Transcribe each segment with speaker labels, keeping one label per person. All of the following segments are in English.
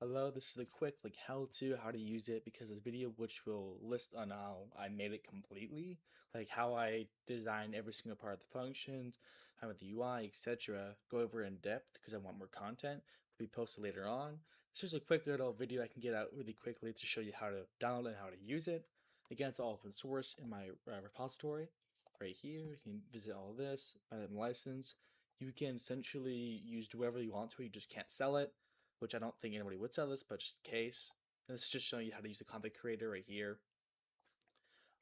Speaker 1: Hello, this is a quick how to use it because this video which will list on how I made it completely, like how I designed every single part of the functions, how with the UI, etc. Go over in depth because I want more content. Will be posted later on. It's just a quick little video I can get out really quickly to show you how to download and how to use it. Again, it's all open source in my repository right here. You can visit all this, buy the license. You can essentially use whoever you want to. You just can't sell it, which I don't think anybody would sell this, but just in case. And this is just showing you how to use the config creator right here.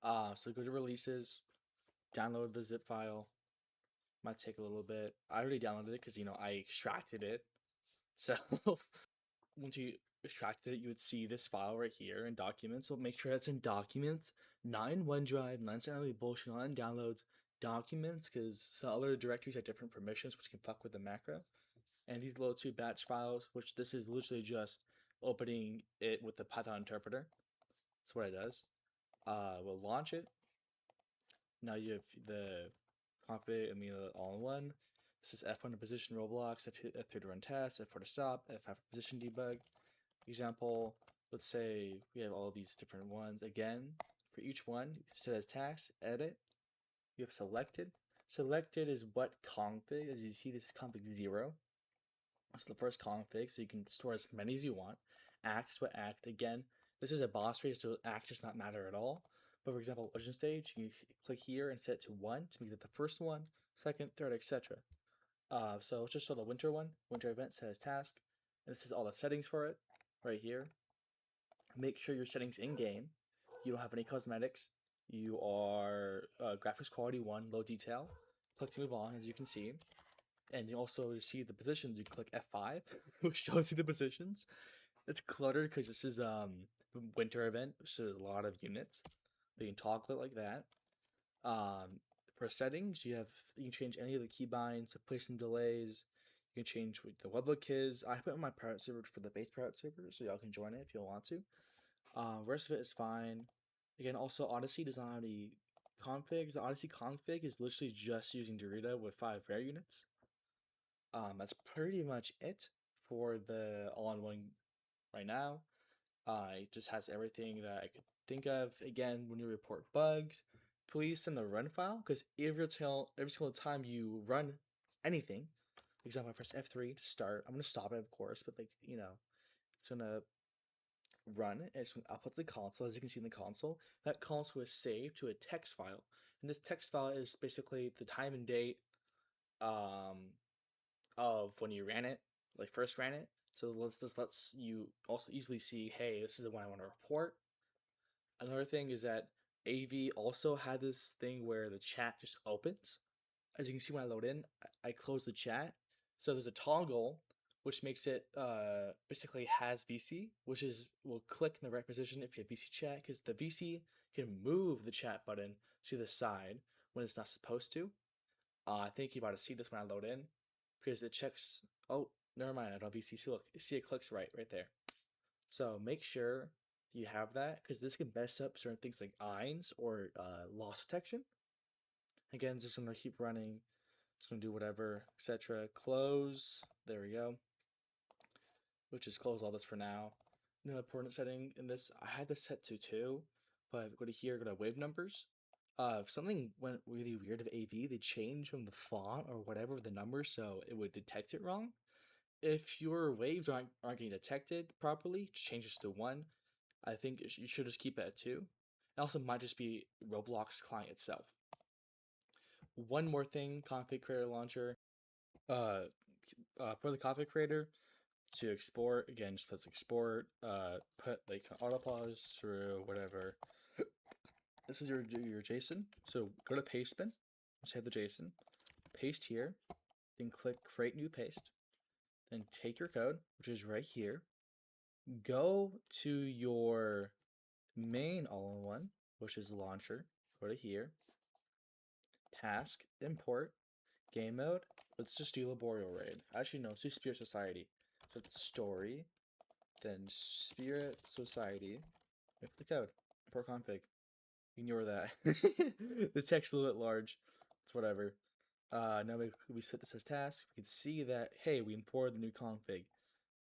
Speaker 1: So go to releases, download the zip file. Might take a little bit. I already downloaded it because I extracted it. So once you extracted it, you would see this file right here in documents. So make sure it's in documents, not in OneDrive, not necessarily bullshit, not in downloads, documents, because some other directories have different permissions, which can fuck with the macro. And these little two batch files, which this is literally just opening it with the Python interpreter. That's what it does. We'll launch it. Now you have the config, all in one. This is F1 to position Roblox, F3 to run tests, F4 to stop, F5 for position debug. Example, let's say we have all these different ones. Again, for each one, set as task, edit. You have selected. Selected is what config. As you see, this is config 0. That's the first config, so you can store as many as you want. Act is what act. Again, this is a boss race, so act does not matter at all. But for example, origin stage, you click here and set it to 1 to make it the first one, second, third, etc. So let's just show the winter one. Winter event set as task. And this is all the settings for it right here. Make sure your settings in game. You don't have any cosmetics. You are graphics quality 1, low detail. Click to move on, as you can see. And you also see the positions. You click F5, which shows you the positions. It's cluttered because this is winter event, so a lot of units. You can toggle it like that. For settings, you can change any of the keybinds, place some delays. You can change what the webhook is. I put in my private server for the base private server, so y'all can join it if you want to. Rest of it is fine. Again, also Odyssey does not have any configs. The Odyssey config is literally just using Dorita with 5 rare units. That's pretty much it for the all-in-one right now. It just has everything that I could think of. Again, when you report bugs, please send the run file, because every single time you run anything, for example, I press F3 to start. I'm gonna stop it, of course, but it's gonna run and it's gonna output to the console. As you can see in the console, that console is saved to a text file, and this text file is basically the time and date um of when you ran it, like first ran it. So this lets you also easily see, hey, this is the one I want to report. Another thing is that AV also had this thing where the chat just opens. As you can see when I load in, I close the chat. So there's a toggle which makes it basically has VC, which is will click in the right position if you have VC chat, because the VC can move the chat button to the side when it's not supposed to. I think you're about to see this when I load in, because it checks. Oh, never mind. I don't VC. So look, see it clicks right there. So make sure you have that, because this can mess up certain things like INS or loss detection. Again, it's just gonna keep running. It's gonna do whatever, etc. Close. There we go. Which is close all this for now. No important setting in this. I had this set to 2, but go to here, go to wave numbers. If something went really weird with AV, they changed from the font or whatever the number, so it would detect it wrong. If your waves aren't getting detected properly, change this to 1. I think you should just keep it at 2. It also might just be Roblox client itself. One more thing, config creator launcher. For the config creator, to export, again, just press export, put like auto pause through whatever. This is your JSON. So go to paste bin, save the JSON, paste here, then click create new paste. Then take your code, which is right here. Go to your main all-in-one, which is launcher. Go to here. Task, import, game mode. Let's just do Laborial Raid. Actually, no, let's do Spirit Society. So it's story, then Spirit Society. With the code. Import config. Ignore that. The text a little bit large. It's whatever. Now we set this as task. We can see that, hey, we imported the new config.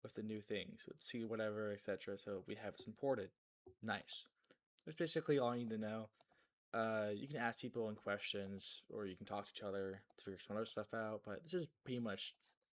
Speaker 1: with the new things, with see whatever, etc. So we have this imported. Nice. That's basically all you need to know. You can ask people in questions, or you can talk to each other to figure some other stuff out. But this is pretty much